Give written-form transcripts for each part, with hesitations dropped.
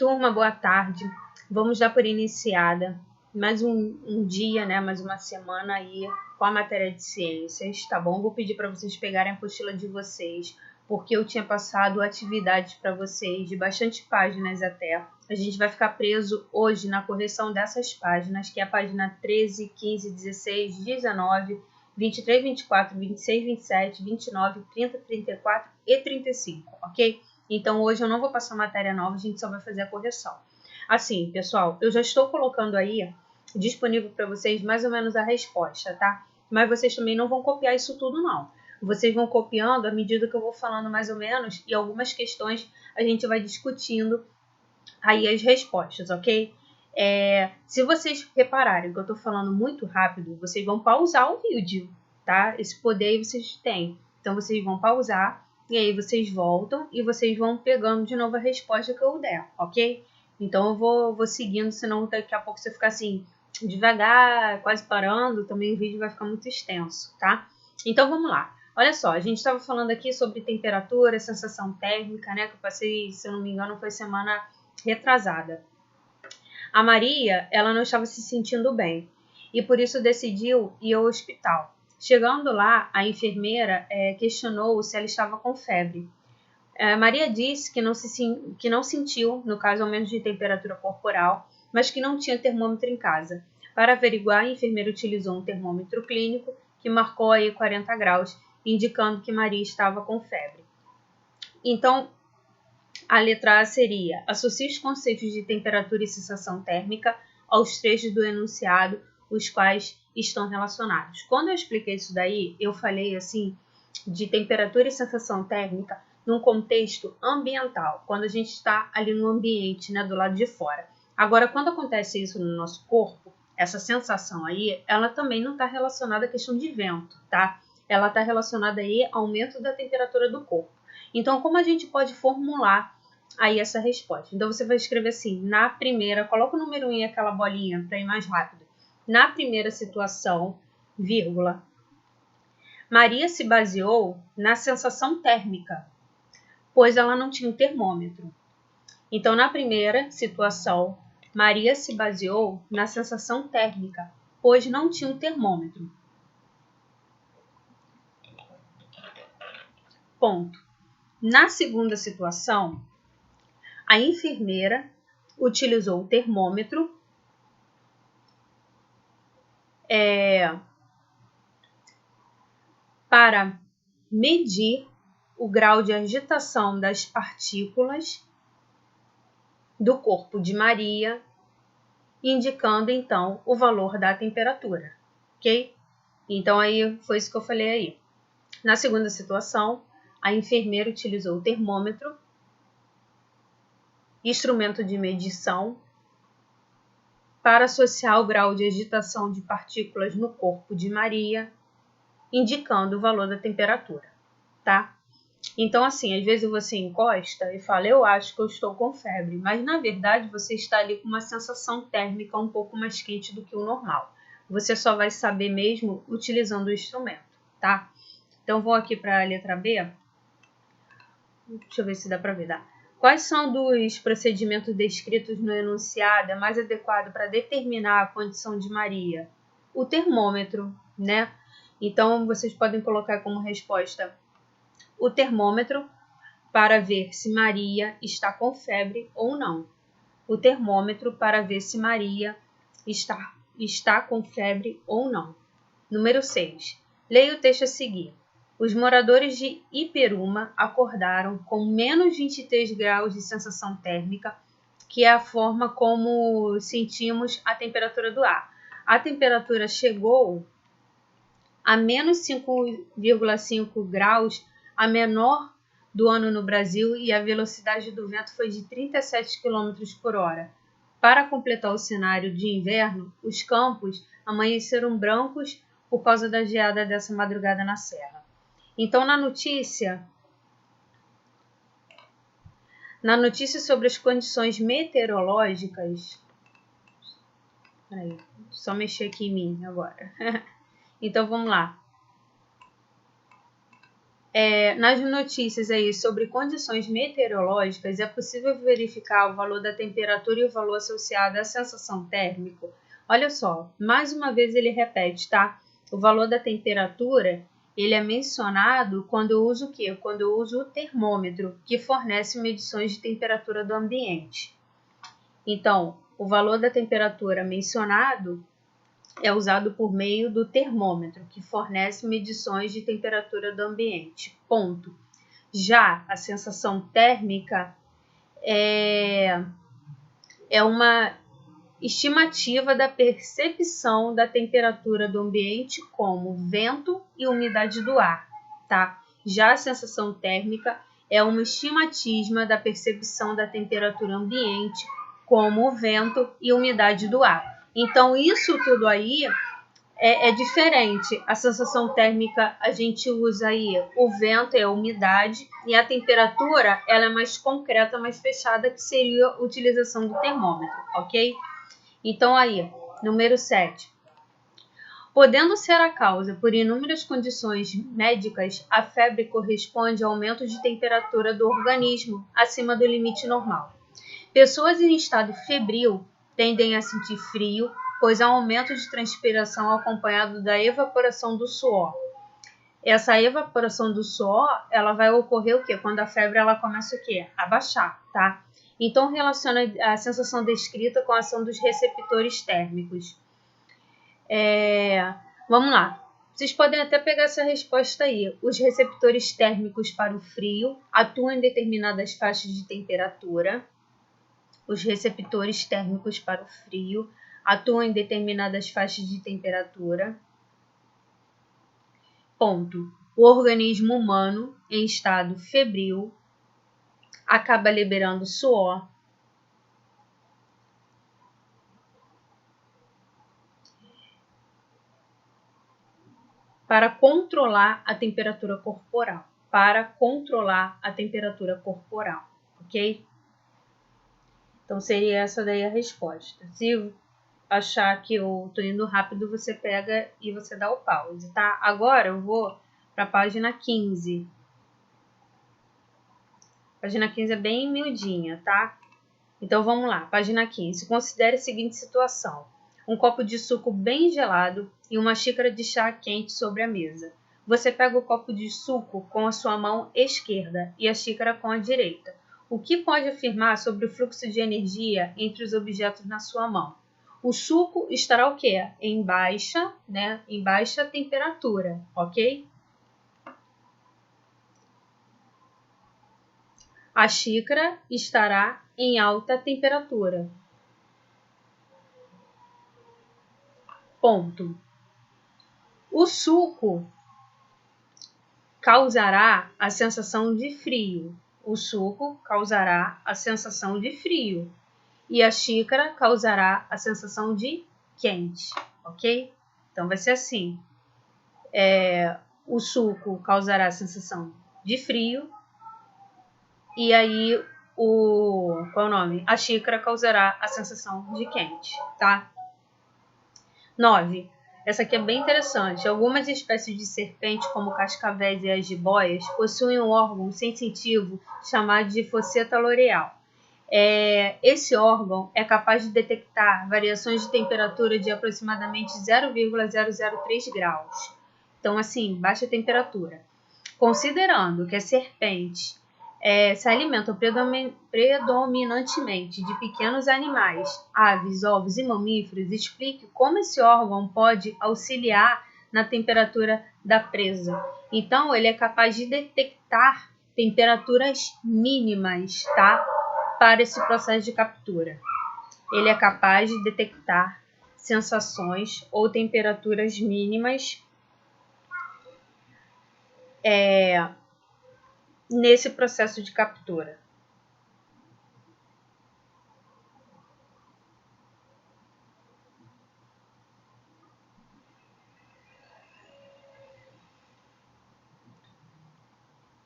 Turma, boa tarde. Vamos dar por iniciada mais um dia, né? Mais uma semana aí com a matéria de ciências, tá bom? Vou pedir para vocês pegarem a apostila de vocês, porque eu tinha passado atividades para vocês de bastante páginas até. A gente vai ficar preso hoje na correção dessas páginas, que é a página 13, 15, 16, 19, 23, 24, 26, 27, 29, 30, 34 e 35, ok? Então, hoje eu não vou passar matéria nova, a gente só vai fazer a correção. Assim, pessoal, eu já estou colocando aí, disponível para vocês, mais ou menos a resposta, tá? Mas vocês também não vão copiar isso tudo, não. Vocês vão copiando à medida que eu vou falando mais ou menos, e algumas questões a gente vai discutindo aí as respostas, ok? Se vocês repararem que eu estou falando muito rápido, vocês vão pausar o vídeo, tá? Esse poder aí vocês têm. Então, vocês vão pausar, e aí vocês voltam e vocês vão pegando de novo a resposta que eu der, ok? Então, eu vou seguindo, senão daqui a pouco você fica assim, devagar, quase parando, também o vídeo vai ficar muito extenso, tá? Então, vamos lá. Olha só, a gente estava falando aqui sobre temperatura, sensação térmica, né? Que eu passei, se eu não me engano, foi semana retrasada. A Maria, ela não estava se sentindo bem e por isso decidiu ir ao hospital. Chegando lá, a enfermeira questionou se ela estava com febre. Maria disse que não sentiu, no caso aumento de temperatura corporal, mas que não tinha termômetro em casa. Para averiguar, a enfermeira utilizou um termômetro clínico que marcou aí 40 graus, indicando que Maria estava com febre. Então, a letra A seria: associe os conceitos de temperatura e sensação térmica aos trechos do enunciado, os quais estão relacionados. Quando eu expliquei isso daí, eu falei assim de temperatura e sensação térmica num contexto ambiental, quando a gente está ali no ambiente, né, do lado de fora. Agora, quando acontece isso no nosso corpo, essa sensação aí, ela também não está relacionada à questão de vento, tá? Ela está relacionada aí ao aumento da temperatura do corpo. Então, como a gente pode formular aí essa resposta? Então, você vai escrever assim, na primeira, coloca o número 1 em aquela bolinha para ir mais rápido. Na primeira situação, vírgula, Maria se baseou na sensação térmica, pois ela não tinha um termômetro. Então, na primeira situação, Maria se baseou na sensação térmica, pois não tinha um termômetro. Ponto. Na segunda situação, a enfermeira utilizou o termômetro para medir o grau de agitação das partículas do corpo de Maria, indicando então o valor da temperatura, ok? Então aí foi isso que eu falei aí. Na segunda situação, a enfermeira utilizou o termômetro, instrumento de medição, para associar o grau de agitação de partículas no corpo de Maria, indicando o valor da temperatura, tá? Então, assim, às vezes você encosta e fala, eu acho que eu estou com febre, mas na verdade você está ali com uma sensação térmica um pouco mais quente do que o normal. Você só vai saber mesmo utilizando o instrumento, tá? Então, vou aqui para a letra B. Deixa eu ver se dá para ver, dá. Quais são dos procedimentos descritos no enunciado mais adequado para determinar a condição de Maria? O termômetro, né? Então, vocês podem colocar como resposta o termômetro para ver se Maria está com febre ou não. O termômetro para ver se Maria está com febre ou não. Número 6. Leia o texto a seguir. Os moradores de Iperuma acordaram com menos 23 graus de sensação térmica, que é a forma como sentimos a temperatura do ar. A temperatura chegou a menos 5,5 graus, a menor do ano no Brasil, e a velocidade do vento foi de 37 km por hora. Para completar o cenário de inverno, os campos amanheceram brancos por causa da geada dessa madrugada na serra. Então, na notícia sobre as condições meteorológicas... Peraí, só mexer aqui em mim agora. Então, vamos lá. Nas notícias aí sobre condições meteorológicas, é possível verificar o valor da temperatura e o valor associado à sensação térmica. Olha só, mais uma vez ele repete, tá? O valor da temperatura, ele é mencionado quando eu uso o quê? Quando eu uso o termômetro, que fornece medições de temperatura do ambiente. Então, o valor da temperatura mencionado é usado por meio do termômetro, que fornece medições de temperatura do ambiente. Ponto. Já a sensação térmica é uma estimativa da percepção da temperatura do ambiente como vento e umidade do ar, tá? Já a sensação térmica é uma estimativa da percepção da temperatura ambiente como vento e umidade do ar. Então, isso tudo aí é diferente. A sensação térmica, a gente usa aí o vento, é a umidade, e a temperatura, ela é mais concreta, mais fechada, que seria a utilização do termômetro, ok? Então, aí, número 7. Podendo ser a causa por inúmeras condições médicas, a febre corresponde ao aumento de temperatura do organismo acima do limite normal. Pessoas em estado febril tendem a sentir frio, pois há um aumento de transpiração acompanhado da evaporação do suor. Essa evaporação do suor, ela vai ocorrer o quê? Quando a febre ela começa o quê? A baixar, tá? Então, relaciona a sensação descrita com a ação dos receptores térmicos. Vamos lá. Vocês podem até pegar essa resposta aí. Os receptores térmicos para o frio atuam em determinadas faixas de temperatura. Os receptores térmicos para o frio atuam em determinadas faixas de temperatura. Ponto. O organismo humano, em estado febril, acaba liberando suor para controlar a temperatura corporal. Ok? Então, seria essa daí a resposta. Se achar que eu tô indo rápido, você pega e você dá o pause, tá? Agora eu vou para a página 15. A página 15 é bem miudinha, tá? Então, vamos lá. Página 15. Considere a seguinte situação. Um copo de suco bem gelado e uma xícara de chá quente sobre a mesa. Você pega o copo de suco com a sua mão esquerda e a xícara com a direita. O que pode afirmar sobre o fluxo de energia entre os objetos na sua mão? O suco estará o quê? Em baixa temperatura, ok? A xícara estará em alta temperatura. Ponto. O suco causará a sensação de frio. E a xícara causará a sensação de quente, ok? Então, vai ser assim. O suco causará a sensação de frio. E aí, a xícara causará a sensação de quente, tá? 9. Essa aqui é bem interessante. Algumas espécies de serpente, como cascavéis e as jiboias, possuem um órgão sensitivo chamado de fosseta loreal. Esse órgão é capaz de detectar variações de temperatura de aproximadamente 0,003 graus. Então, assim, baixa temperatura. Considerando que a serpente se alimentam predominantemente de pequenos animais, aves, ovos e mamíferos, explique como esse órgão pode auxiliar na temperatura da presa. Então, ele é capaz de detectar temperaturas mínimas, tá? Para esse processo de captura. Ele é capaz de detectar sensações ou temperaturas mínimas nesse processo de captura.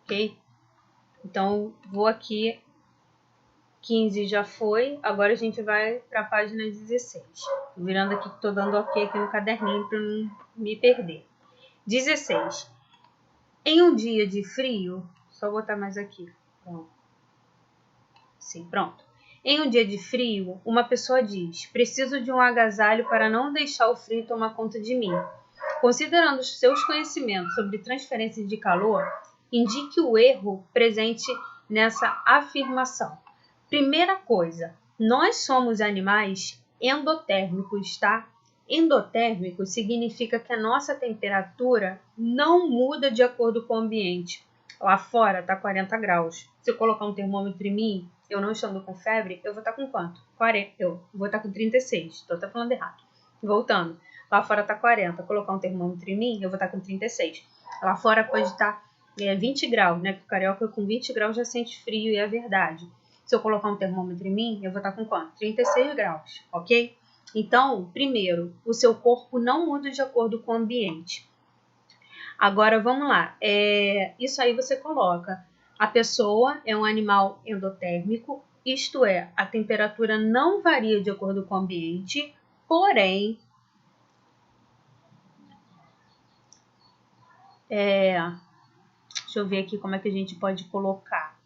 Ok? Então, vou aqui. 15 já foi, agora a gente vai para a página 16. Tô virando aqui, estou dando ok aqui no caderninho para não me perder. 16. Em um dia de frio, só botar mais aqui. Pronto. Sim, pronto. Em um dia de frio, uma pessoa diz: preciso de um agasalho para não deixar o frio tomar conta de mim. Considerando os seus conhecimentos sobre transferência de calor, indique o erro presente nessa afirmação. Primeira coisa, nós somos animais endotérmicos, tá? Endotérmico significa que a nossa temperatura não muda de acordo com o ambiente. Lá fora tá 40 graus. Se eu colocar um termômetro em mim, eu não estando com febre, eu vou estar com quanto? 40. Eu vou estar com 36. Tô até falando errado. Voltando. Lá fora tá 40. Colocar um termômetro em mim, eu vou estar com 36. Lá fora pode estar 20 graus, né? Porque o carioca com 20 graus já sente frio e é verdade. Se eu colocar um termômetro em mim, eu vou estar com quanto? 36 graus, ok? Então, primeiro, o seu corpo não muda de acordo com o ambiente. Agora, vamos lá. Isso aí você coloca. A pessoa é um animal endotérmico, isto é, a temperatura não varia de acordo com o ambiente, porém, deixa eu ver aqui como é que a gente pode colocar.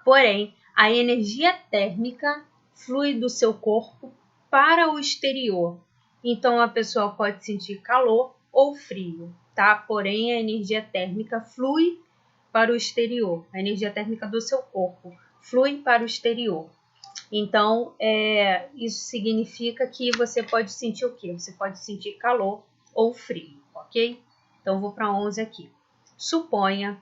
Porém, a energia térmica flui do seu corpo para o exterior. Então, a pessoa pode sentir calor ou frio, tá? Porém, a energia térmica flui para o exterior. A energia térmica do seu corpo flui para o exterior. Então, isso significa que você pode sentir o quê? Você pode sentir calor ou frio, ok? Então, vou para 11 aqui. Suponha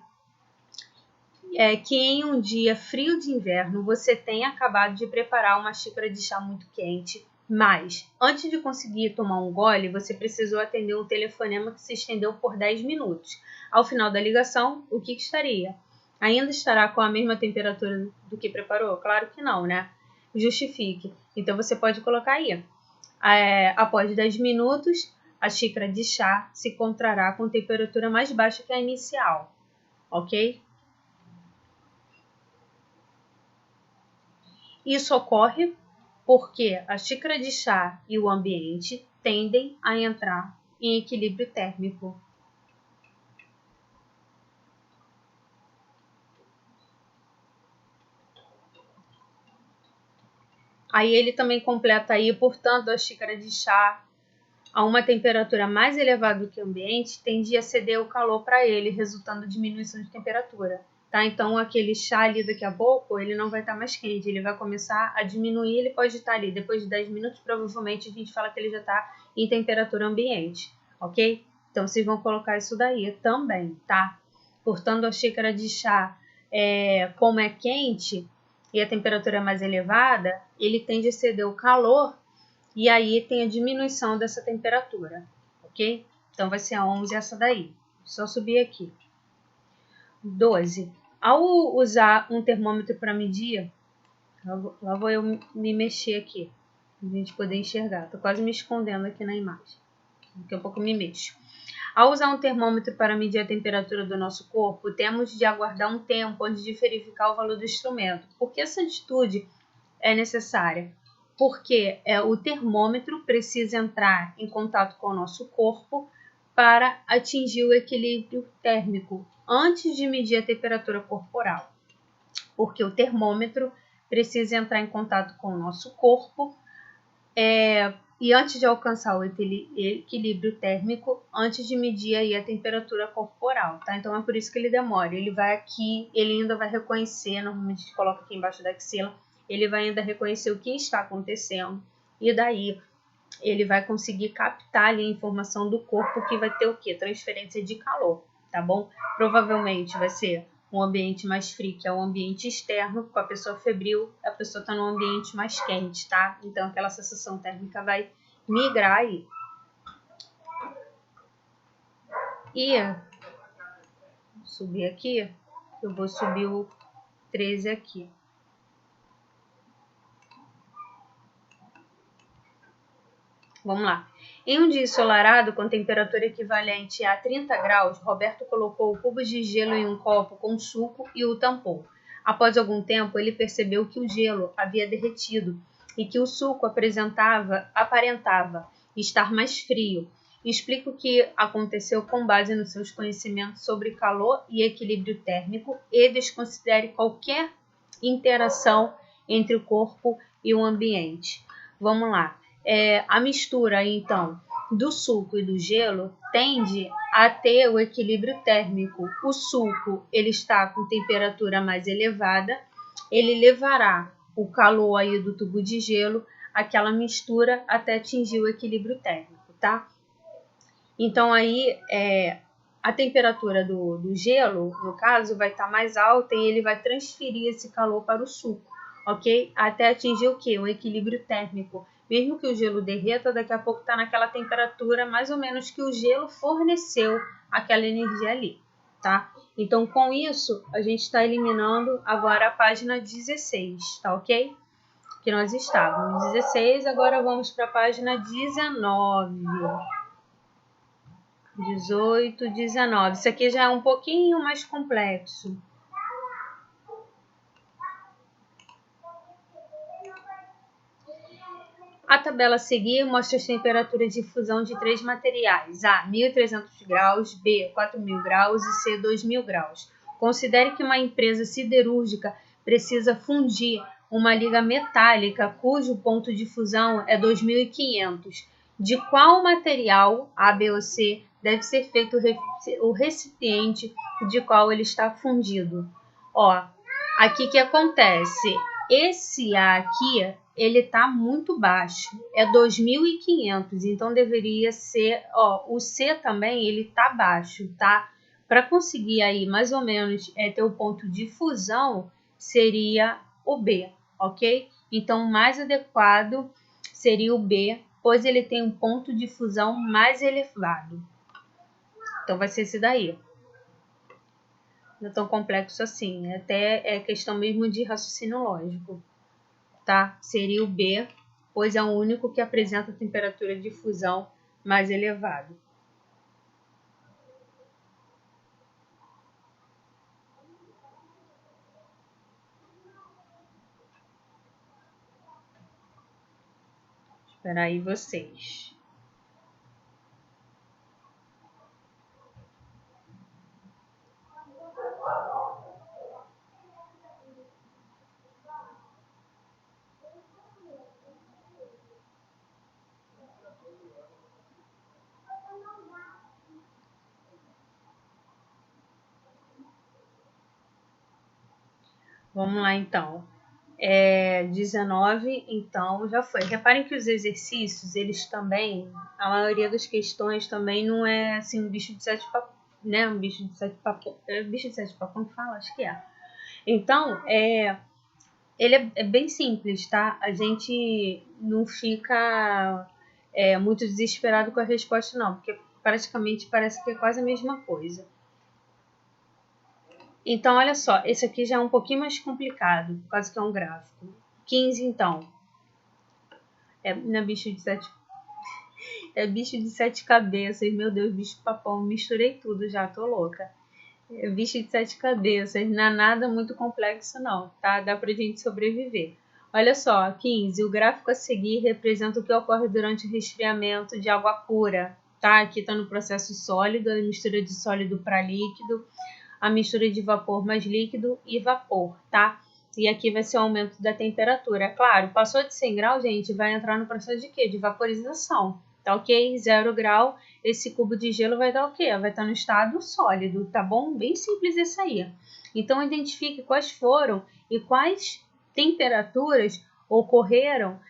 que em um dia frio de inverno você tenha acabado de preparar uma xícara de chá muito quente, mas antes de conseguir tomar um gole, você precisou atender um telefonema que se estendeu por 10 minutos. Ao final da ligação, o que estaria? Ainda estará com a mesma temperatura do que preparou? Claro que não, né? Justifique. Então você pode colocar aí. Após 10 minutos, a xícara de chá se encontrará com temperatura mais baixa que a inicial, ok? Isso ocorre porque a xícara de chá e o ambiente tendem a entrar em equilíbrio térmico. Aí ele também completa aí, portanto, a xícara de chá a uma temperatura mais elevada do que o ambiente tende a ceder o calor para ele, resultando em diminuição de temperatura. Tá? Então, aquele chá ali daqui a pouco, ele não vai estar mais quente, ele vai começar a diminuir, ele pode estar ali. Depois de 10 minutos, provavelmente a gente fala que ele já está em temperatura ambiente, ok? Então, vocês vão colocar isso daí também, tá? Portanto, a xícara de chá, como é quente e a temperatura é mais elevada, ele tende a ceder o calor e aí tem a diminuição dessa temperatura, ok? Então, vai ser a 11 essa daí. Só subir aqui. 12. Ao usar um termômetro para medir, lá vou eu me mexer aqui, para a gente poder enxergar. Estou quase me escondendo aqui na imagem. Daqui a pouco eu me mexo. Ao usar um termômetro para medir a temperatura do nosso corpo, temos de aguardar um tempo antes de verificar o valor do instrumento. Por que essa atitude é necessária? Porque o termômetro precisa entrar em contato com o nosso corpo para atingir o equilíbrio térmico antes de medir a temperatura corporal. Porque o termômetro precisa entrar em contato com o nosso corpo e antes de alcançar o equilíbrio térmico, antes de medir aí a temperatura corporal, tá? Então é por isso que ele demora. Ele vai aqui, ele ainda vai reconhecer, normalmente a gente coloca aqui embaixo da axila, ele vai ainda reconhecer o que está acontecendo e daí ele vai conseguir captar ali a informação do corpo que vai ter o quê? Transferência de calor, tá bom? Provavelmente vai ser um ambiente mais frio, que é o ambiente externo, com a pessoa febril, a pessoa está num ambiente mais quente, tá? Então aquela sensação térmica vai migrar aí. E subir aqui, eu vou subir o 13 aqui. Vamos lá. Em um dia ensolarado, com temperatura equivalente a 30 graus, Roberto colocou cubos de gelo em um copo com suco e o tampou. Após algum tempo, ele percebeu que o gelo havia derretido e que o suco aparentava estar mais frio. Explica o que aconteceu com base nos seus conhecimentos sobre calor e equilíbrio térmico e desconsidere qualquer interação entre o corpo e o ambiente. Vamos lá. A mistura, então, do suco e do gelo tende a ter o equilíbrio térmico. O suco ele está com temperatura mais elevada, ele levará o calor aí do tubo de gelo, aquela mistura até atingir o equilíbrio térmico, tá? Então aí a temperatura do gelo, no caso, vai estar mais alta e ele vai transferir esse calor para o suco, ok? Até atingir o quê? Um equilíbrio térmico. Mesmo que o gelo derreta, daqui a pouco está naquela temperatura mais ou menos que o gelo forneceu aquela energia ali, tá? Então, com isso, a gente está eliminando agora a página 16, tá ok? Que nós estávamos 16, agora vamos para a página 19. 18, 19. Isso aqui já é um pouquinho mais complexo. A tabela a seguir mostra as temperaturas de fusão de três materiais: A, 1.300 graus, B, 4.000 graus e C, 2.000 graus. Considere que uma empresa siderúrgica precisa fundir uma liga metálica cujo ponto de fusão é 2.500. De qual material, A, B ou C, deve ser feito o recipiente de qual ele está fundido? Ó, aqui que acontece? Esse A aqui, ele tá muito baixo, é 2.500, então deveria ser, ó, o C também, ele tá baixo, tá? Para conseguir aí mais ou menos ter o ponto de fusão, seria o B, ok? Então, o mais adequado seria o B, pois ele tem um ponto de fusão mais elevado. Então, vai ser esse daí. Não é tão complexo assim, até é questão mesmo de raciocínio lógico, tá? Seria o B, pois é o único que apresenta a temperatura de fusão mais elevada. Espera aí vocês. Vamos lá, então. 19, então, já foi. Reparem que os exercícios, eles também, a maioria das questões também não é assim, um bicho de sete papos, né? Um bicho de sete papos. Bicho de sete papos, como fala? Acho que é. Então, ele é bem simples, tá? A gente não fica muito desesperado com a resposta, não, porque praticamente parece que é quase a mesma coisa. Então, olha só, esse aqui já é um pouquinho mais complicado, quase que é um gráfico. 15, então. Não é bicho de sete... É bicho de sete cabeças. Meu Deus, bicho papão. Misturei tudo já, tô louca. É bicho de sete cabeças. Não é nada muito complexo, não, tá? Dá pra gente sobreviver. Olha só, 15. O gráfico a seguir representa o que ocorre durante o resfriamento de água pura, tá? Aqui tá no processo sólido, a mistura de sólido para líquido, a mistura de vapor mais líquido e vapor, tá? E aqui vai ser o aumento da temperatura. Claro, passou de 100 graus, gente, vai entrar no processo de quê? De vaporização, tá ok? 0 grau, esse cubo de gelo vai dar o quê? Vai estar no estado sólido, tá bom? Bem simples isso aí. Então, identifique quais foram e quais temperaturas ocorrem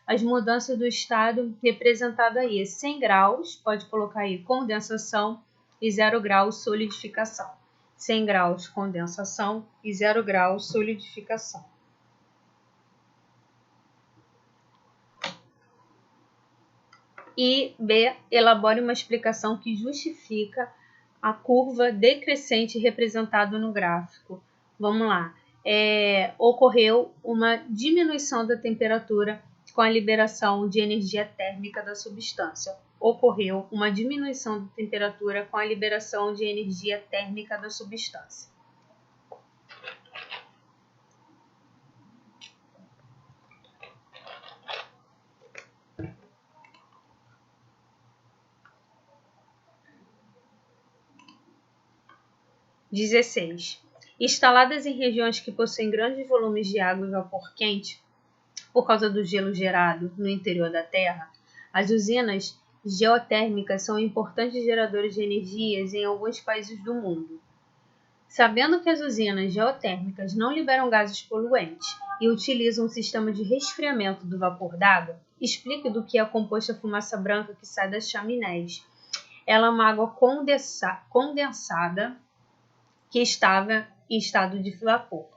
as mudanças do estado representado aí. 100 graus, pode colocar aí condensação, e 0 graus solidificação. 100 graus condensação e 0 graus solidificação. E B, elabore uma explicação que justifica a curva decrescente representada no gráfico. Vamos lá. Ocorreu uma diminuição da temperatura com a liberação de energia térmica da substância. Ocorreu uma diminuição da temperatura com a liberação de energia térmica da substância. 16. Instaladas em regiões que possuem grandes volumes de água e vapor quente, por causa do gelo gerado no interior da Terra, as usinas geotérmicas são importantes geradores de energias em alguns países do mundo. Sabendo que as usinas geotérmicas não liberam gases poluentes e utilizam um sistema de resfriamento do vapor d'água, explique do que é composta a fumaça branca que sai das chaminés. Ela é uma água condensada que estava em estado de vapor.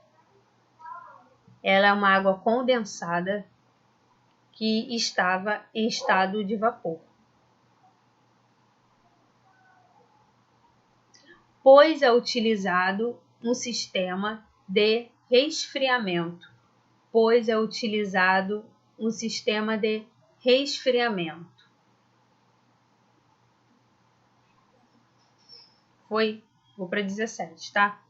Ela é uma água condensada que estava em estado de vapor. Pois é utilizado um sistema de resfriamento. Vou para 17, tá?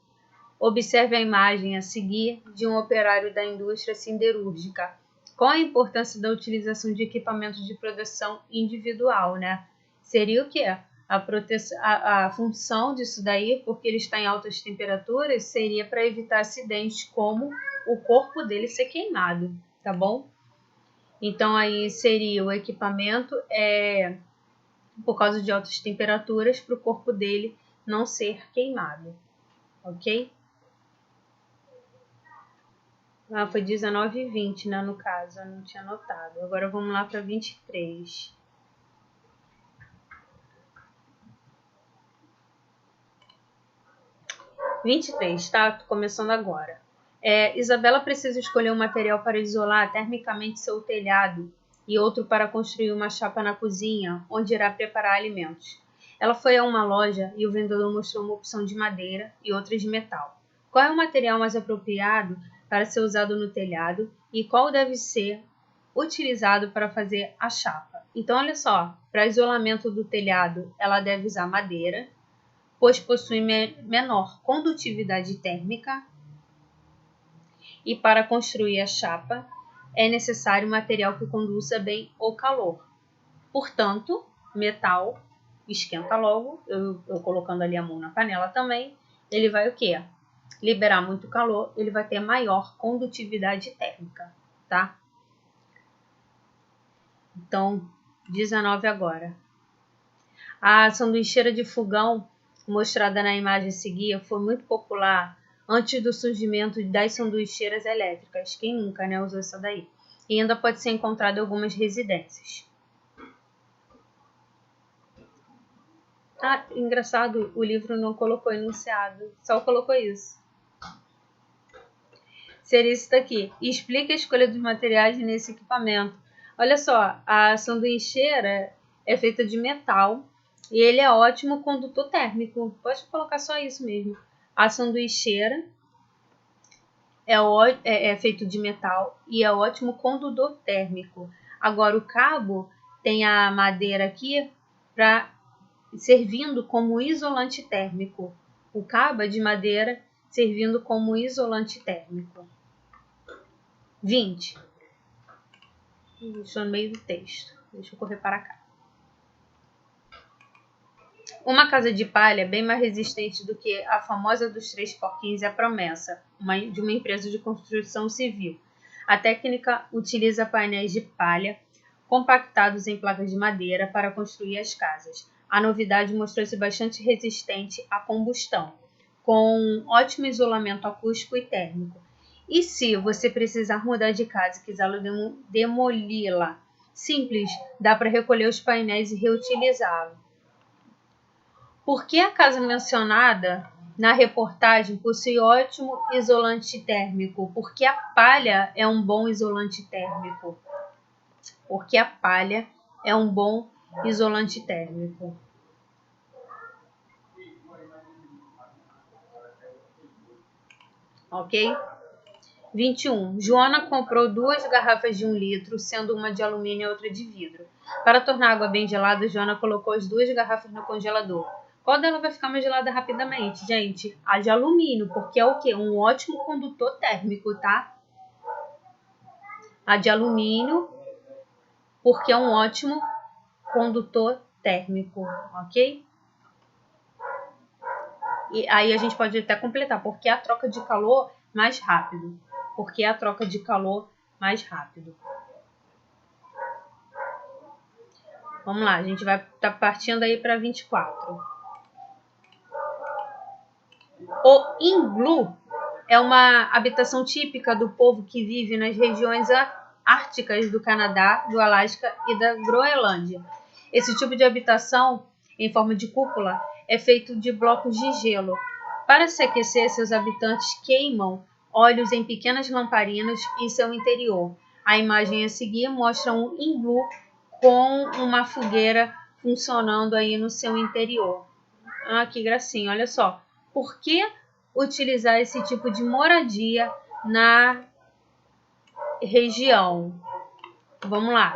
Observe a imagem a seguir de um operário da indústria siderúrgica. Qual a importância da utilização de equipamentos de proteção individual, né? Seria o quê? A função disso daí, porque ele está em altas temperaturas, seria para evitar acidentes como o corpo dele ser queimado, tá bom? Então aí seria o equipamento por causa de altas temperaturas para o corpo dele não ser queimado, ok? Foi 19 e 20, né, no caso, eu não tinha notado. Agora vamos lá para 23. Tá? Tô começando agora. Isabela precisa escolher um material para isolar termicamente seu telhado e outro para construir uma chapa na cozinha, onde irá preparar alimentos. Ela foi a uma loja e o vendedor mostrou uma opção de madeira e outra de metal. Qual é o material mais apropriado para ser usado no telhado e qual deve ser utilizado para fazer a chapa? Então, olha só, para isolamento do telhado, ela deve usar madeira, pois possui menor condutividade térmica, e para construir a chapa é necessário material que conduza bem o calor. Portanto, metal esquenta logo, eu colocando ali a mão na panela também, ele vai o quê? Liberar muito calor, ele vai ter maior condutividade térmica, tá? Então, 19 agora. A sanduicheira de fogão, mostrada na imagem a seguir, foi muito popular antes do surgimento das sanduicheiras elétricas. Quem nunca, né, usou essa daí? E ainda pode ser encontrada em algumas residências. Engraçado, o livro não colocou enunciado, só colocou isso. Seria isso daqui. Explique a escolha dos materiais nesse equipamento. Olha só, a sanduicheira é feita de metal e ele é ótimo condutor térmico. Pode colocar só isso mesmo. A sanduicheira é feito de metal e é ótimo condutor térmico. Agora o cabo tem a madeira aqui servindo como isolante térmico. O cabo é de madeira servindo como isolante térmico. 20. Estou no meio do texto. Deixa eu correr para cá. Uma casa de palha bem mais resistente do que a famosa dos 3 porquinhos é a promessa de uma empresa de construção civil. A técnica utiliza painéis de palha compactados em placas de madeira para construir as casas. A novidade mostrou-se bastante resistente à combustão, com ótimo isolamento acústico e térmico. E se você precisar mudar de casa e quiser demoli-la, simples, dá para recolher os painéis e reutilizá-los. Por que a casa mencionada na reportagem possui ótimo isolante térmico? Porque a palha é um bom isolante térmico. Porque a palha é um bom isolante térmico. Ok? 21. Joana comprou 2 garrafas de 1 litro, sendo uma de alumínio e outra de vidro. Para tornar a água bem gelada, Joana colocou as 2 garrafas no congelador. Qual dela vai ficar mais gelada rapidamente, gente? A de alumínio, porque é o quê? Um ótimo condutor térmico, tá? A de alumínio, porque é um ótimo condutor térmico, ok? E aí a gente pode até completar, porque a troca de calor mais rápido. Porque a troca de calor mais rápido. Vamos lá, a gente vai estar partindo aí para 24. O iglú é uma habitação típica do povo que vive nas regiões árticas do Canadá, do Alasca e da Groenlândia. Esse tipo de habitação, em forma de cúpula, é feito de blocos de gelo. Para se aquecer, seus habitantes queimam óleos em pequenas lamparinas em seu interior. A imagem a seguir mostra um iglú com uma fogueira funcionando aí no seu interior. Ah, que gracinha, olha só. Por que utilizar esse tipo de moradia na região? Vamos lá.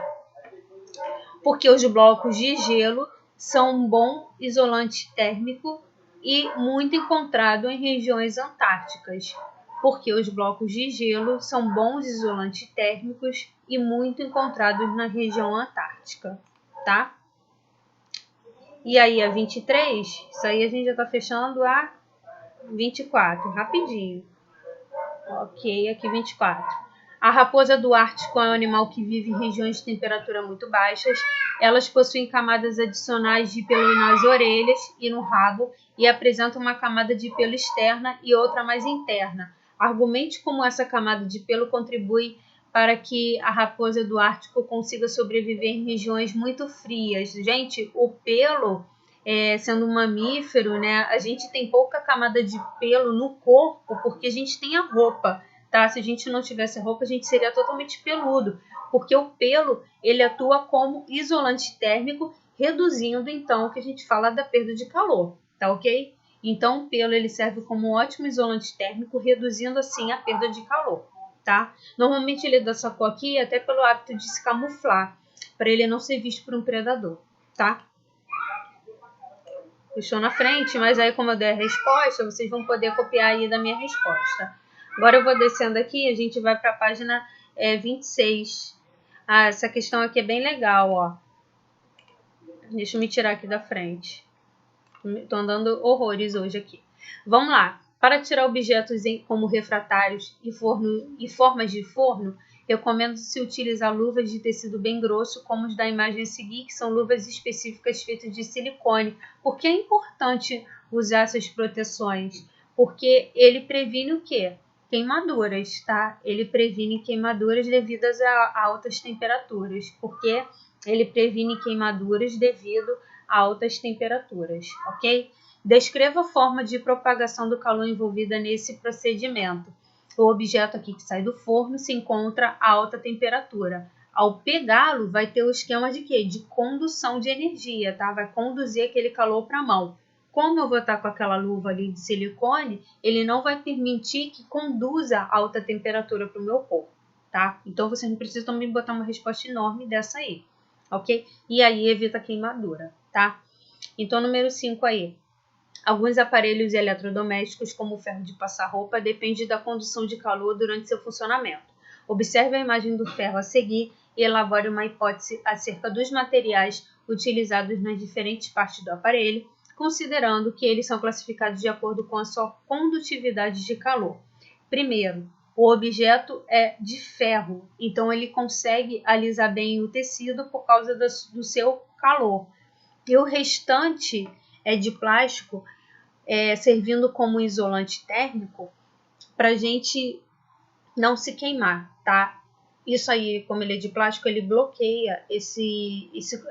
Porque os blocos de gelo são um bom isolante térmico e muito encontrado em regiões antárticas. Porque os blocos de gelo são bons isolantes térmicos e muito encontrados na região antártica, tá? E aí a 23, isso aí a gente já tá fechando a 24, rapidinho. Ok, aqui 24. A raposa do Ártico é um animal que vive em regiões de temperatura muito baixas. Elas possuem camadas adicionais de pelo nas orelhas e no rabo e apresentam uma camada de pelo externa e outra mais interna. Argumente como essa camada de pelo contribui para que a raposa do Ártico consiga sobreviver em regiões muito frias. Gente, o pelo, sendo um mamífero, né, a gente tem pouca camada de pelo no corpo porque a gente tem a roupa. Tá? Se a gente não tivesse roupa, a gente seria totalmente peludo, porque o pelo ele atua como isolante térmico, reduzindo então o que a gente fala da perda de calor, tá ok? Então o pelo ele serve como um ótimo isolante térmico, reduzindo assim a perda de calor, tá? Normalmente ele é dessa cor aqui até pelo hábito de se camuflar, para ele não ser visto por um predador, tá? Deixou na frente, mas aí como eu dei a resposta, vocês vão poder copiar aí da minha resposta. Agora eu vou descendo aqui, a gente vai para a página 26. Ah, essa questão aqui é bem legal, ó. Deixa eu me tirar aqui da frente. Estou andando horrores hoje aqui. Vamos lá. Para tirar objetos como refratários e formas de forno, recomendo-se utilizar luvas de tecido bem grosso, como os da imagem a seguir, que são luvas específicas feitas de silicone. Por que é importante usar essas proteções? Porque ele previne o quê? Queimaduras, tá? Ele previne queimaduras devidas a altas temperaturas, porque ele previne queimaduras devido a altas temperaturas, ok? Descreva a forma de propagação do calor envolvida nesse procedimento. O objeto aqui que sai do forno se encontra a alta temperatura. Ao pegá-lo, vai ter o esquema de quê? De condução de energia, tá? Vai conduzir aquele calor para a mão. Como eu vou estar com aquela luva ali de silicone, ele não vai permitir que conduza alta temperatura para o meu corpo, tá? Então, vocês não precisam também botar uma resposta enorme dessa aí, ok? E aí, evita queimadura, tá? Então, número 5 aí. Alguns aparelhos eletrodomésticos, como o ferro de passar roupa, dependem da condução de calor durante seu funcionamento. Observe a imagem do ferro a seguir e elabore uma hipótese acerca dos materiais utilizados nas diferentes partes do aparelho, considerando que eles são classificados de acordo com a sua condutividade de calor. Primeiro, o objeto é de ferro, então ele consegue alisar bem o tecido por causa do seu calor. E o restante é de plástico, servindo como isolante térmico para a gente não se queimar, tá? Isso aí, como ele é de plástico, ele bloqueia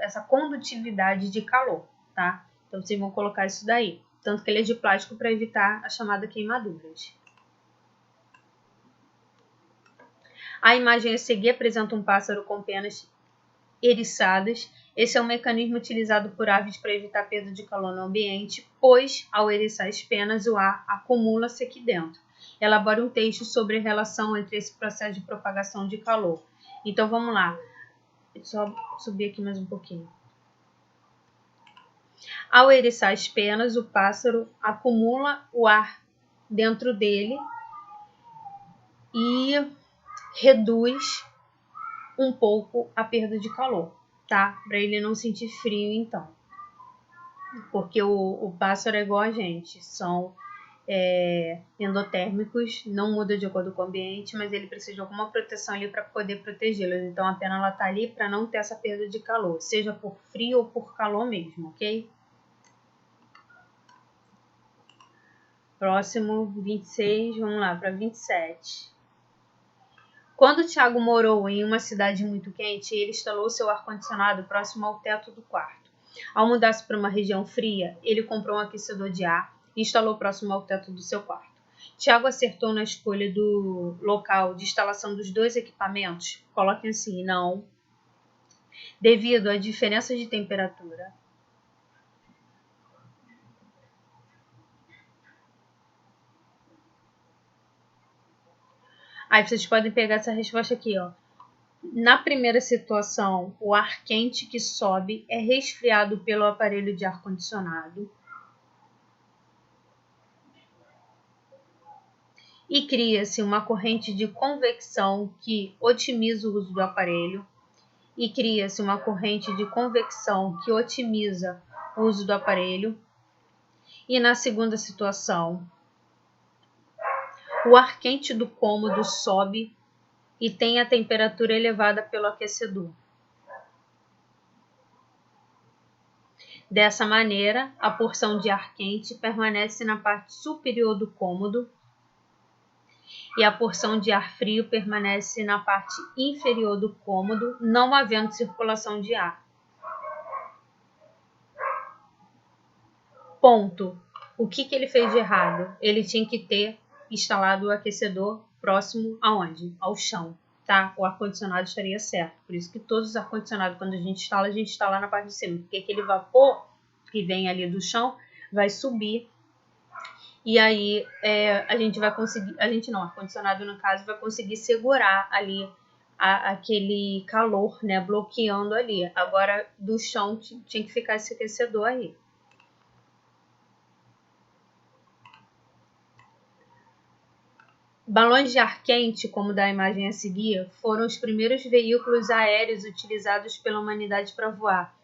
essa condutividade de calor, tá? Então, vocês vão colocar isso daí. Tanto que ele é de plástico para evitar a chamada queimaduras. A imagem a seguir apresenta um pássaro com penas eriçadas. Esse é um mecanismo utilizado por aves para evitar perda de calor no ambiente, pois, ao eriçar as penas, o ar acumula-se aqui dentro. Elabore um texto sobre a relação entre esse processo de propagação de calor. Então, vamos lá. Só subir aqui mais um pouquinho. Ao eriçar as penas, o pássaro acumula o ar dentro dele e reduz um pouco a perda de calor, tá? Para ele não sentir frio, então. porque o pássaro é igual a gente, são endotérmicos, não muda de acordo com o ambiente, mas ele precisa de alguma proteção ali para poder protegê-los. Então a pena está ali para não ter essa perda de calor, seja por frio ou por calor mesmo, ok? Próximo, 26, vamos lá para 27. Quando Tiago morou em uma cidade muito quente, ele instalou seu ar-condicionado próximo ao teto do quarto. Ao mudar-se para uma região fria, ele comprou um aquecedor de ar e instalou próximo ao teto do seu quarto. Tiago acertou na escolha do local de instalação dos dois equipamentos? Coloquem assim, não. Devido à diferença de temperatura. Aí vocês podem pegar essa resposta aqui, ó. Na primeira situação, o ar quente que sobe é resfriado pelo aparelho de ar-condicionado e cria-se uma corrente de convecção que otimiza o uso do aparelho e cria-se uma corrente de convecção que otimiza o uso do aparelho. E na segunda situação, o ar quente do cômodo sobe e tem a temperatura elevada pelo aquecedor. Dessa maneira, a porção de ar quente permanece na parte superior do cômodo e a porção de ar frio permanece na parte inferior do cômodo, não havendo circulação de ar. Ponto. O que ele fez de errado? Ele tinha que ter instalado o aquecedor próximo aonde? Ao chão, tá? O ar-condicionado estaria certo. Por isso que todos os ar-condicionados, quando a gente instala na parte de cima. Porque aquele vapor que vem ali do chão vai subir e aí a gente vai conseguir, o ar-condicionado no caso vai conseguir segurar ali aquele calor, né, bloqueando ali. Agora do chão tinha que ficar esse aquecedor aí. Balões de ar quente, como da imagem a seguir, foram os primeiros veículos aéreos utilizados pela humanidade para voar.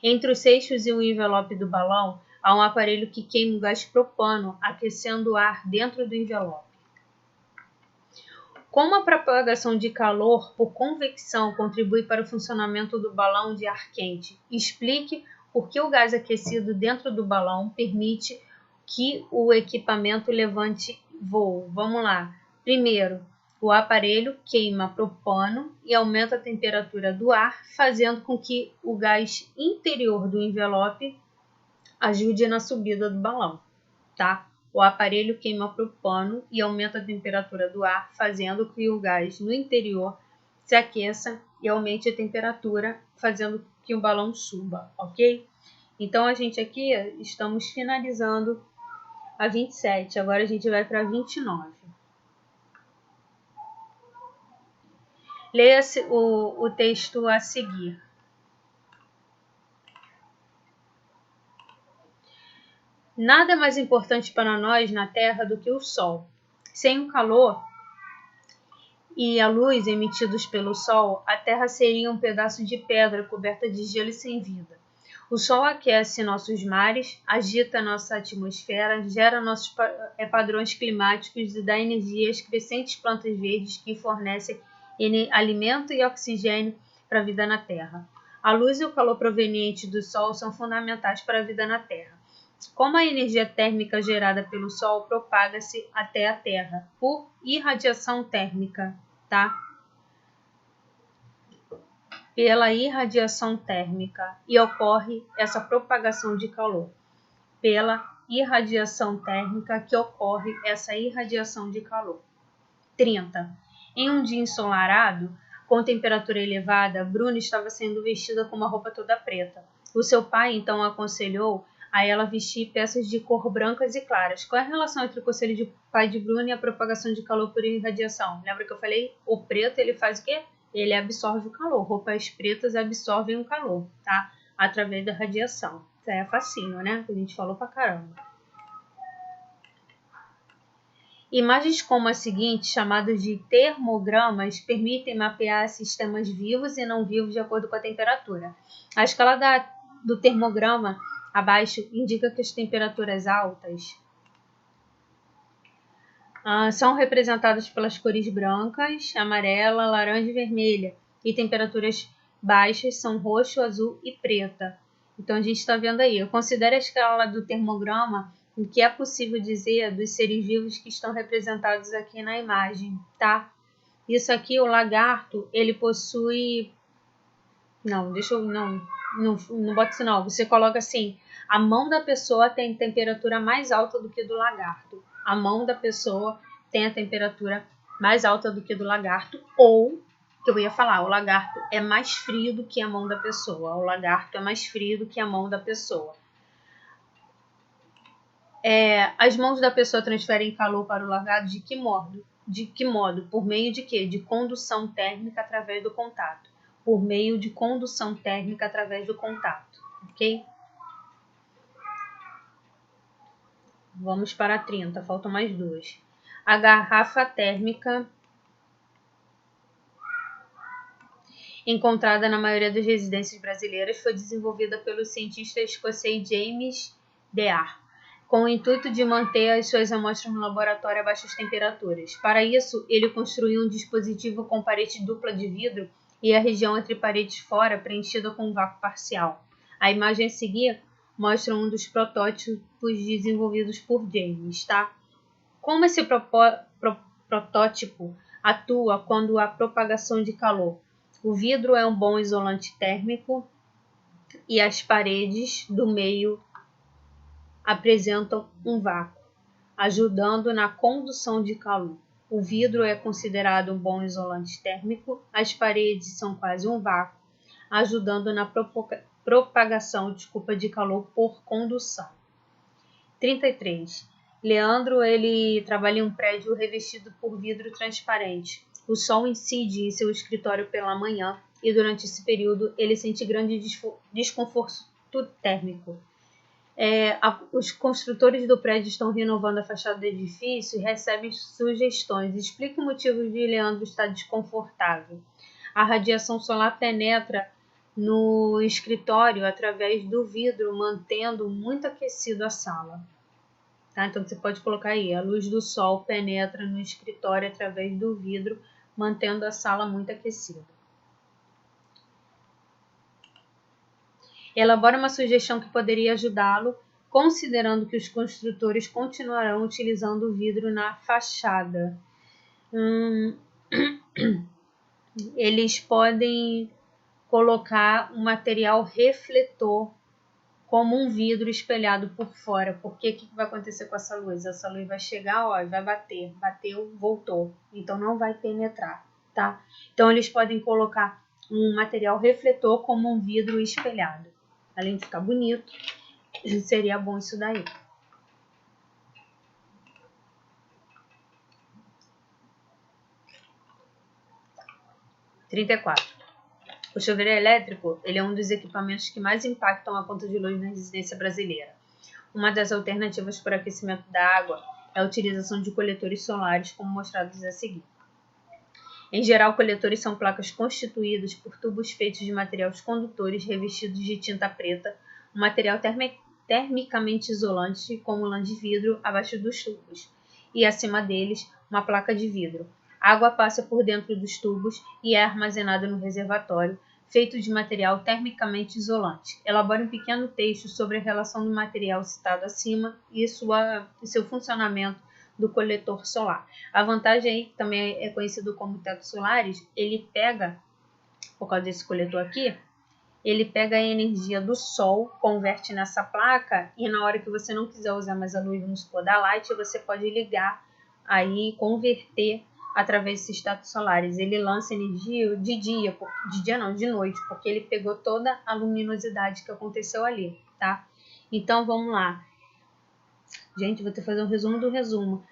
Entre os seixos e o envelope do balão, há um aparelho que queima o gás propano, aquecendo o ar dentro do envelope. Como a propagação de calor por convecção contribui para o funcionamento do balão de ar quente? Explique por que o gás aquecido dentro do balão permite que o equipamento levante voo. Vamos lá. Primeiro, o aparelho queima propano e aumenta a temperatura do ar, fazendo com que o gás interior do envelope ajude na subida do balão, tá? O aparelho queima propano e aumenta a temperatura do ar, fazendo com que o gás no interior se aqueça e aumente a temperatura, fazendo com que o balão suba, ok? Então, a gente aqui estamos finalizando a 27, agora a gente vai para 29. Leia o texto a seguir. Nada é mais importante para nós na Terra do que o Sol. Sem o calor e a luz emitidos pelo Sol, a Terra seria um pedaço de pedra coberta de gelo e sem vida. O Sol aquece nossos mares, agita nossa atmosfera, gera nossos padrões climáticos e dá energia às crescentes plantas verdes que fornecem alimento e oxigênio para a vida na Terra. A luz e o calor provenientes do Sol são fundamentais para a vida na Terra. Como a energia térmica gerada pelo Sol propaga-se até a Terra por irradiação térmica, tá? Pela irradiação térmica e ocorre essa propagação de calor. Pela irradiação térmica que ocorre essa irradiação de calor. 30. Em um dia ensolarado, com temperatura elevada, Bruna estava sendo vestida com uma roupa toda preta. O seu pai então aconselhou a ela vestir peças de cor brancas e claras. Qual é a relação entre o conselho de pai de Bruna e a propagação de calor por irradiação? Lembra que eu falei? O preto ele faz o quê? Ele absorve o calor. Roupas pretas absorvem o calor, tá? Através da radiação. Isso aí é facinho, né? A gente falou pra caramba. Imagens como a seguinte, chamadas de termogramas, permitem mapear sistemas vivos e não vivos de acordo com a temperatura. A escala do termograma abaixo indica que as temperaturas altas são representadas pelas cores brancas, amarela, laranja e vermelha, e temperaturas baixas são roxo, azul e preta. Então a gente está vendo aí. Considere a escala do termograma o que é possível dizer dos seres vivos que estão representados aqui na imagem, tá? Isso aqui, o lagarto, ele possui... Não bota isso não. Você coloca assim, a mão da pessoa tem temperatura mais alta do que do lagarto. A mão da pessoa tem a temperatura mais alta do que do lagarto, ou, que eu ia falar, o lagarto é mais frio do que a mão da pessoa. O lagarto é mais frio do que a mão da pessoa. As mãos da pessoa transferem calor para o lagarto de que modo? De que modo? Por meio de quê? De condução térmica através do contato. Por meio de condução térmica através do contato, ok? Vamos para 30, faltam mais 2. A garrafa térmica, encontrada na maioria das residências brasileiras, foi desenvolvida pelo cientista escocês James Dare, com o intuito de manter as suas amostras no laboratório a baixas temperaturas. Para isso, ele construiu um dispositivo com parede dupla de vidro e a região entre paredes fora preenchida com um vácuo parcial. A imagem a seguir mostra um dos protótipos desenvolvidos por James, tá? Como esse protótipo atua quando há propagação de calor? O vidro é um bom isolante térmico e as paredes do meio apresentam um vácuo, ajudando na condução de calor. O vidro é considerado um bom isolante térmico, as paredes são quase um vácuo, ajudando na propagação de calor por condução. 33. Leandro, ele trabalha em um prédio revestido por vidro transparente. O sol incide em seu escritório pela manhã e durante esse período ele sente grande desconforto térmico. Os construtores do prédio estão renovando a fachada do edifício e recebem sugestões. Explique o motivo de Leandro estar desconfortável. A radiação solar penetra no escritório através do vidro, mantendo muito aquecido a sala. Tá? Então você pode colocar aí, a luz do sol penetra no escritório através do vidro, mantendo a sala muito aquecida. Elabora uma sugestão que poderia ajudá-lo, considerando que os construtores continuarão utilizando o vidro na fachada. Eles podem colocar um material refletor como um vidro espelhado por fora, porque o que vai acontecer com essa luz? Essa luz vai chegar, ó, vai bater, bateu, voltou, então não vai penetrar, tá? Então eles podem colocar um material refletor como um vidro espelhado. Além de ficar bonito, seria bom isso daí. O chuveiro elétrico, ele é um dos equipamentos que mais impactam a conta de luz na residência brasileira. Uma das alternativas para o aquecimento da água é a utilização de coletores solares, como mostrados a seguir. Em geral, coletores são placas constituídas por tubos feitos de materiais condutores revestidos de tinta preta, um material termicamente isolante, como lã de vidro, abaixo dos tubos, e acima deles, uma placa de vidro. A água passa por dentro dos tubos e é armazenada no reservatório, feito de material termicamente isolante. Elabore um pequeno texto sobre a relação do material citado acima e seu funcionamento do coletor solar. A vantagem aí, que também é conhecido como tetos solares, ele pega, por causa desse coletor aqui, ele pega a energia do sol, converte nessa placa e na hora que você não quiser usar mais a luz, vamos supor, da Light, você pode ligar aí, converter através desses tetos solares. Ele lança energia de noite, porque ele pegou toda a luminosidade que aconteceu ali, tá? Então vamos lá. Gente, vou ter que fazer um resumo do resumo.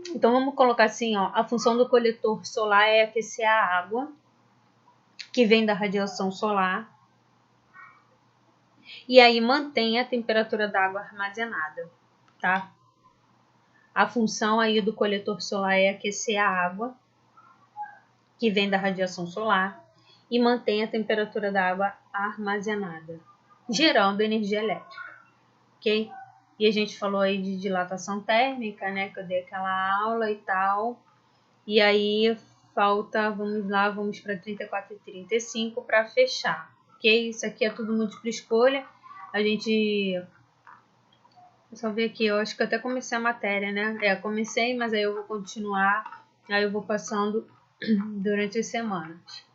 Então vamos colocar assim, ó, a função do coletor solar é aquecer a água que vem da radiação solar e aí mantém a temperatura da água armazenada, tá? A função aí do coletor solar é aquecer a água que vem da radiação solar e mantém a temperatura da água armazenada, gerando energia elétrica. ok? E a gente falou aí de dilatação térmica, né, que eu dei aquela aula e tal. E aí falta, vamos lá, vamos para 34 e 35 para fechar, ok? Isso aqui é tudo múltipla escolha. A gente... Só ver aqui, eu acho que eu até comecei a matéria, né? Comecei, mas aí eu vou continuar, aí eu vou passando durante as semanas.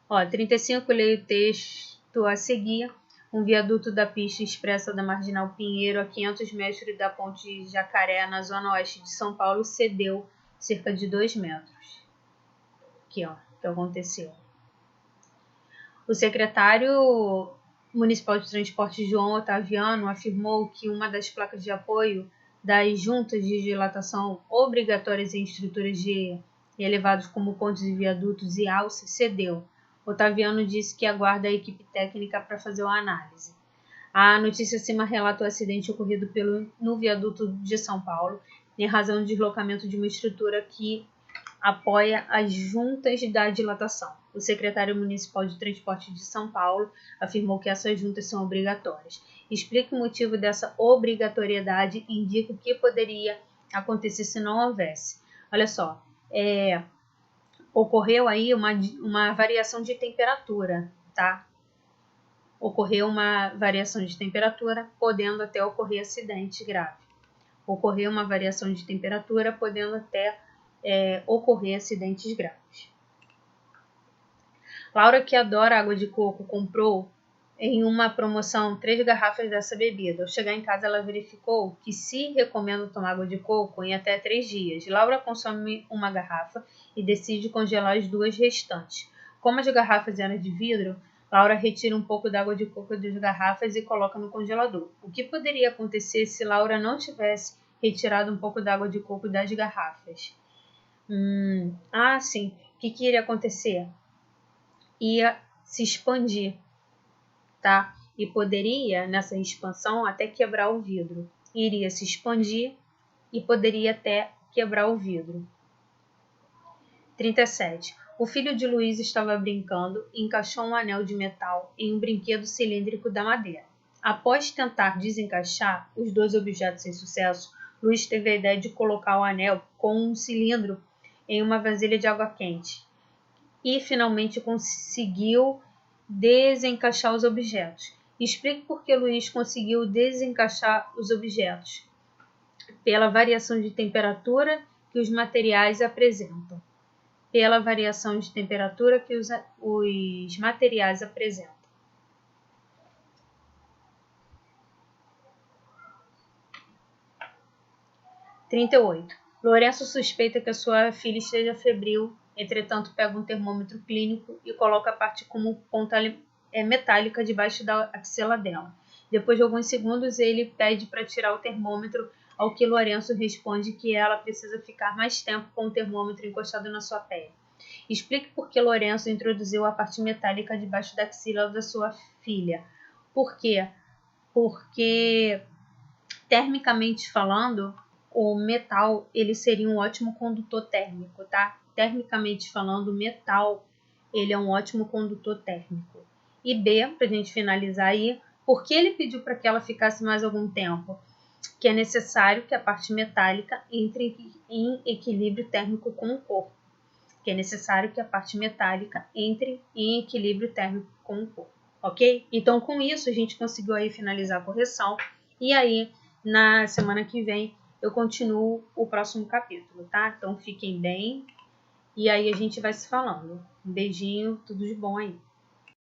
Ó, 35, leio o texto a seguir. Um viaduto da pista expressa da Marginal Pinheiro, a 500 metros da ponte de Jacaré, na zona oeste de São Paulo, cedeu cerca de 2 metros. Aqui, ó, o que aconteceu. O secretário municipal de transporte, João Otaviano, afirmou que uma das placas de apoio das juntas de dilatação obrigatórias em estruturas de elevados como pontes e viadutos e alças cedeu. Otaviano disse que aguarda a equipe técnica para fazer uma análise. A notícia acima relata o acidente ocorrido no viaduto de São Paulo, em razão do deslocamento de uma estrutura que apoia as juntas da dilatação. O secretário municipal de transporte de São Paulo afirmou que essas juntas são obrigatórias. Explica o motivo dessa obrigatoriedade e indica o que poderia acontecer se não houvesse. Olha só, ocorreu aí uma variação de temperatura, tá? Ocorreu uma variação de temperatura, podendo até ocorrer acidente grave. Ocorreu uma variação de temperatura, podendo até ocorrer acidentes graves. Laura, que adora água de coco, comprou em uma promoção 3 garrafas dessa bebida. Ao chegar em casa, ela verificou que se recomenda tomar água de coco em até 3 dias. Laura consome uma garrafa e decide congelar as 2 restantes. Como as garrafas eram de vidro, Laura retira um pouco da água de coco das garrafas e coloca no congelador. O que poderia acontecer se Laura não tivesse retirado um pouco da água de coco das garrafas? Sim. O que iria acontecer? Ia se expandir, tá? E poderia, nessa expansão, até quebrar o vidro. Iria se expandir e poderia até quebrar o vidro. 37. O filho de Luiz estava brincando e encaixou um anel de metal em um brinquedo cilíndrico da madeira. Após tentar desencaixar os 2 objetos sem sucesso, Luiz teve a ideia de colocar o anel com um cilindro em uma vasilha de água quente e finalmente conseguiu desencaixar os objetos. Explique por que Luiz conseguiu desencaixar os objetos. Pela variação de temperatura que os materiais apresentam. Pela variação de temperatura que os materiais apresentam. 38. Lourenço suspeita que a sua filha esteja febril, entretanto pega um termômetro clínico e coloca a parte como ponta metálica debaixo da axila dela. Depois de alguns segundos, ele pede para tirar o termômetro, ao que Lourenço responde que ela precisa ficar mais tempo com o termômetro encostado na sua pele. Explique por que Lourenço introduziu a parte metálica debaixo da axila da sua filha. Por quê? Porque, termicamente falando, o metal ele seria um ótimo condutor térmico, tá? Termicamente falando, o metal ele é um ótimo condutor térmico. E B, para a gente finalizar aí, por que ele pediu para que ela ficasse mais algum tempo? Que é necessário que a parte metálica entre em equilíbrio térmico com o corpo. Que é necessário que a parte metálica entre em equilíbrio térmico com o corpo, ok? Então, com isso, a gente conseguiu aí finalizar a correção. E aí, na semana que vem, eu continuo o próximo capítulo, tá? Então, fiquem bem. E aí, a gente vai se falando. Um beijinho, tudo de bom aí.